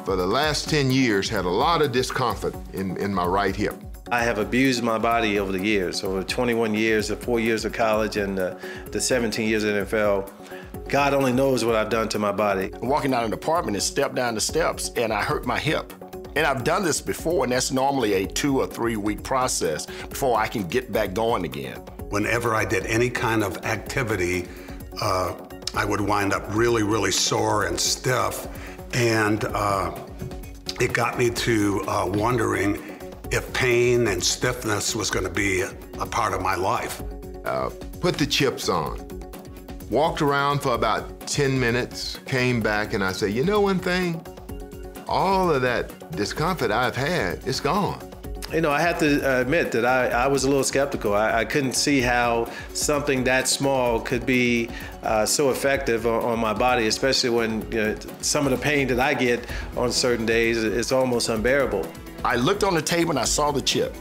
for the last 10 years, had a lot of discomfort in my right hip. I have abused my body over the years, over 21 years, the 4 years of college and the 17 years in the NFL. God only knows what I've done to my body. Walking out of an apartment and stepped down the steps and I hurt my hip. And I've done this before, and that's normally a 2 or 3 week process before I can get back going again. Whenever I did any kind of activity, I would wind up really, really sore and stiff. And it got me to wondering if pain and stiffness was going to be a part of my life. Put the chips on. Walked around for about 10 minutes, came back, and I said, you know one thing? All of that discomfort I've had, it's gone. You know, I have to admit that I was a little skeptical. I couldn't see how something that small could be so effective on my body, especially when some of the pain that I get on certain days is almost unbearable. I looked on the table and I saw the chip.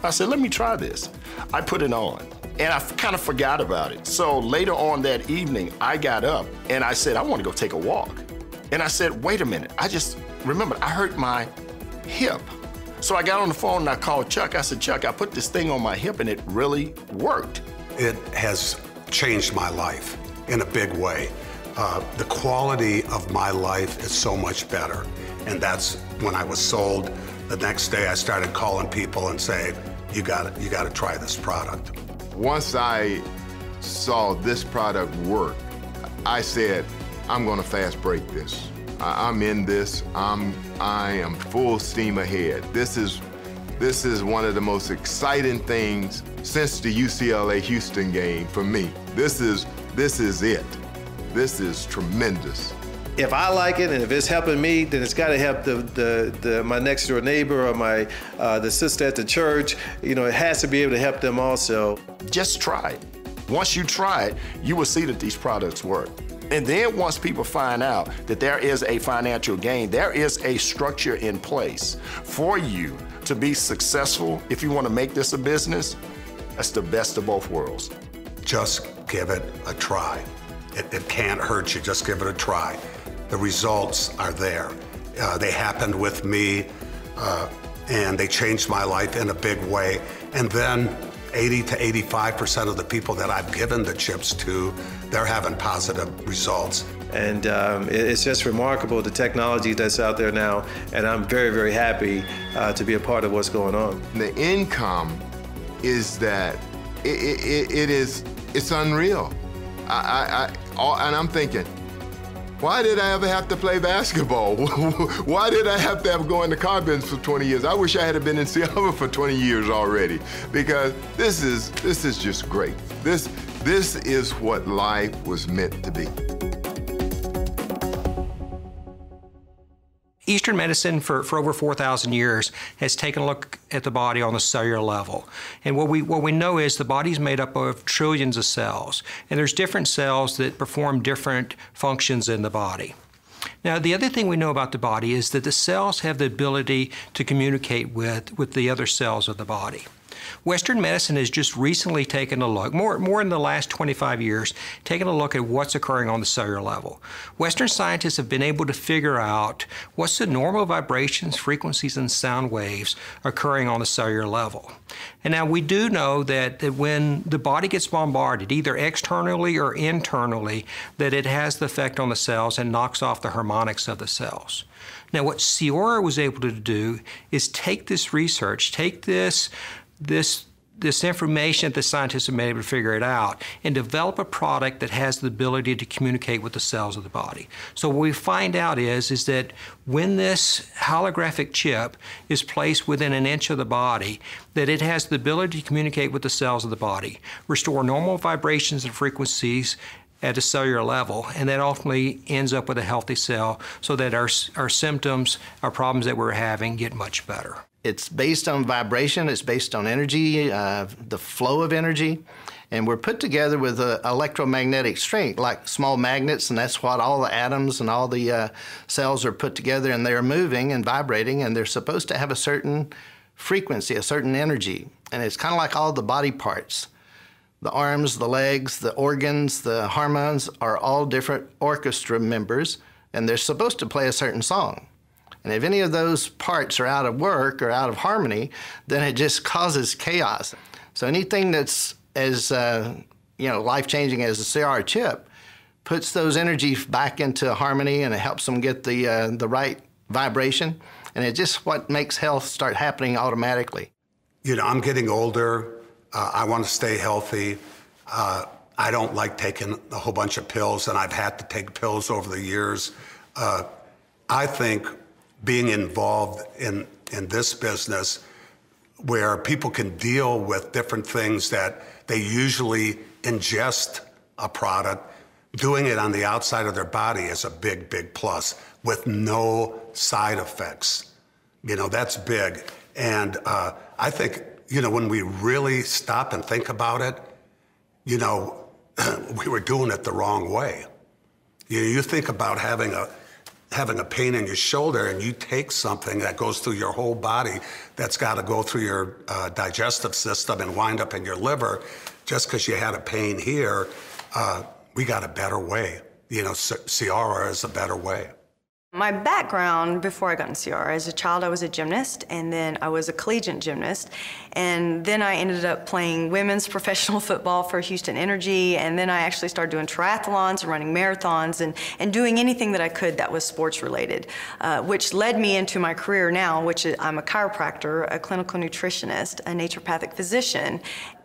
I said, let me try this. I put it on, and I kind of forgot about it. So later on that evening, I got up and I said, I want to go take a walk. And I said, wait a minute, I just remembered I hurt my hip. So I got on the phone and I called Chuck. I said, Chuck, I put this thing on my hip and it really worked. It has changed my life in a big way. The quality of my life is so much better. And that's when I was sold. The next day I started calling people and saying, you got to try this product. Once I saw this product work, I said, I'm going to fast break this. I'm in this. I am full steam ahead. This is one of the most exciting things since the UCLA-Houston game for me. This is it. This is tremendous. If I like it and if it's helping me, then it's got to help my next door neighbor or the sister at the church. You know, it has to be able to help them also. Just try it. Once you try it, you will see that these products work. And then once people find out that there is a financial gain, there is a structure in place for you to be successful. If you want to make this a business, that's the best of both worlds. Just give it a try. It can't hurt you, just give it a try. The results are there. They happened with me, and they changed my life in a big way. And then 80 to 85% of the people that I've given the chips to, they're having positive results. And it's just remarkable, the technology that's out there now, and I'm very, very happy to be a part of what's going on. The income is that it's unreal. And I'm thinking, why did I ever have to play basketball? Why did I have to go into car business for 20 years? I wish I had been in Seattle for 20 years already, because this is just great. This is what life was meant to be. Eastern medicine for over 4,000 years has taken a look at the body on the cellular level. And what we know is the body's made up of trillions of cells, and there's different cells that perform different functions in the body. Now, the other thing we know about the body is that the cells have the ability to communicate with the other cells of the body. Western medicine has just recently taken a look, more in the last 25 years, taken a look at what's occurring on the cellular level. Western scientists have been able to figure out what's the normal vibrations, frequencies, and sound waves occurring on the cellular level. And now we do know that when the body gets bombarded, either externally or internally, that it has the effect on the cells and knocks off the harmonics of the cells. Now, what Ciora was able to do is take this research, take this information that the scientists have been able to figure it out, and develop a product that has the ability to communicate with the cells of the body. So what we find out is that when this holographic chip is placed within an inch of the body, that it has the ability to communicate with the cells of the body, restore normal vibrations and frequencies at a cellular level, and that ultimately ends up with a healthy cell so that our symptoms, our problems that we're having get much better. It's based on vibration, it's based on energy, the flow of energy, and we're put together with electromagnetic strength, like small magnets, and that's what all the atoms and all the cells are put together, and they're moving and vibrating, and they're supposed to have a certain frequency, a certain energy, and it's kind of like all the body parts. The arms, the legs, the organs, the hormones are all different orchestra members, and they're supposed to play a certain song. And if any of those parts are out of work or out of harmony, then it just causes chaos. So anything that's as life-changing as a CR chip puts those energies back into harmony, and it helps them get the right vibration. And it's just what makes health start happening automatically. I'm getting older. I want to stay healthy. I don't like taking a whole bunch of pills, and I've had to take pills over the years. I think being involved in this business where people can deal with different things that they usually ingest a product, doing it on the outside of their body is a big, big plus with no side effects. That's big. And I think, when we really stop and think about it, we were doing it the wrong way. You think about having a pain in your shoulder, and you take something that goes through your whole body that's got to go through your digestive system and wind up in your liver. Just because you had a pain here, we got a better way. CR is a better way. My background before I got in CR, as a child I was a gymnast, and then I was a collegiate gymnast, and then I ended up playing women's professional football for Houston Energy, and then I actually started doing triathlons and running marathons and doing anything that I could that was sports related, which led me into my career now, which is I'm a chiropractor, a clinical nutritionist, a naturopathic physician.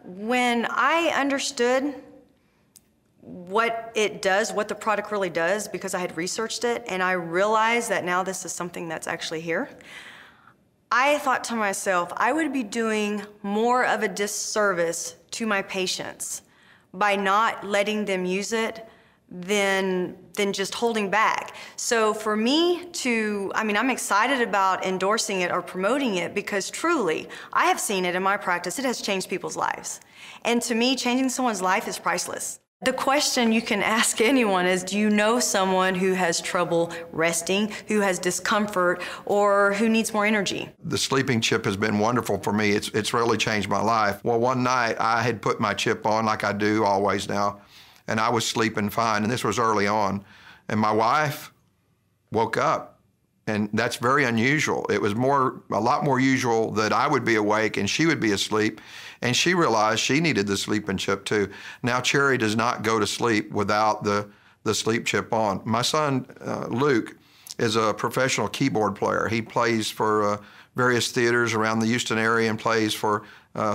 When I understood what it does, what the product really does, because I had researched it, and I realized that now this is something that's actually here, I thought to myself, I would be doing more of a disservice to my patients by not letting them use it than just holding back. So for me I'm excited about endorsing it or promoting it because truly, I have seen it in my practice. It has changed people's lives. And to me, changing someone's life is priceless. The question you can ask anyone is, do you know someone who has trouble resting, who has discomfort, or who needs more energy? The sleeping chip has been wonderful for me. It's really changed my life. Well, one night I had put my chip on like I do always now, and I was sleeping fine, and this was early on, and my wife woke up, and that's very unusual. It was a lot more usual that I would be awake and she would be asleep, and she realized she needed the sleeping chip too. Now Cherry does not go to sleep without the sleep chip on. My son, Luke, is a professional keyboard player. He plays for various theaters around the Houston area and plays for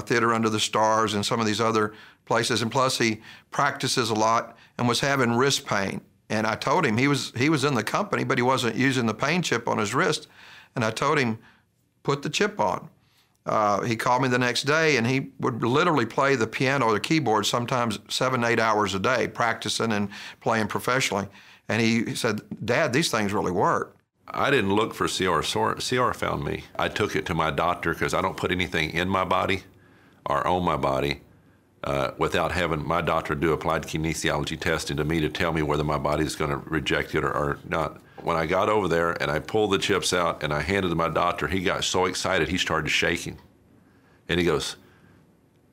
Theater Under the Stars and some of these other places, and plus he practices a lot and was having wrist pain. And I told him, he was in the company, but he wasn't using the pain chip on his wrist. And I told him, put the chip on. He called me the next day, and he would literally play the piano or the keyboard sometimes 7, 8 hours a day, practicing and playing professionally. And he said, Dad, these things really work. I didn't look for CR. CR found me. I took it to my doctor because I don't put anything in my body or on my body without having my doctor do applied kinesiology testing to me to tell me whether my body is going to reject it or not. When I got over there and I pulled the chips out and I handed to my doctor, he got so excited he started shaking. And he goes,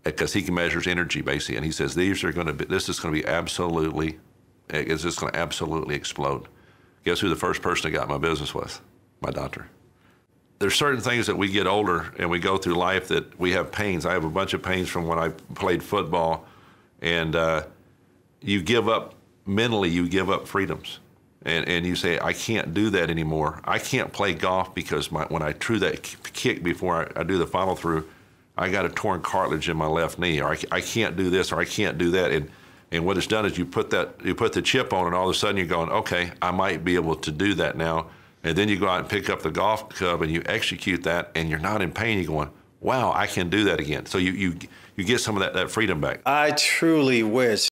because he measures energy basically, and he says, this is going to be absolutely, it's just going to absolutely explode. Guess who the first person that got my business was? My doctor. There's certain things that we get older and we go through life that we have pains. I have a bunch of pains from when I played football, and you give up, mentally you give up freedoms. And you say, I can't do that anymore. I can't play golf because when I threw that kick before I do the follow through, I got a torn cartilage in my left knee, or I can't do this, or I can't do that. And what it's done is you put the chip on, and all of a sudden you're going, okay, I might be able to do that now. And then you go out and pick up the golf club and you execute that, and you're not in pain. You're going, wow, I can do that again. So you get some of that freedom back. I truly wish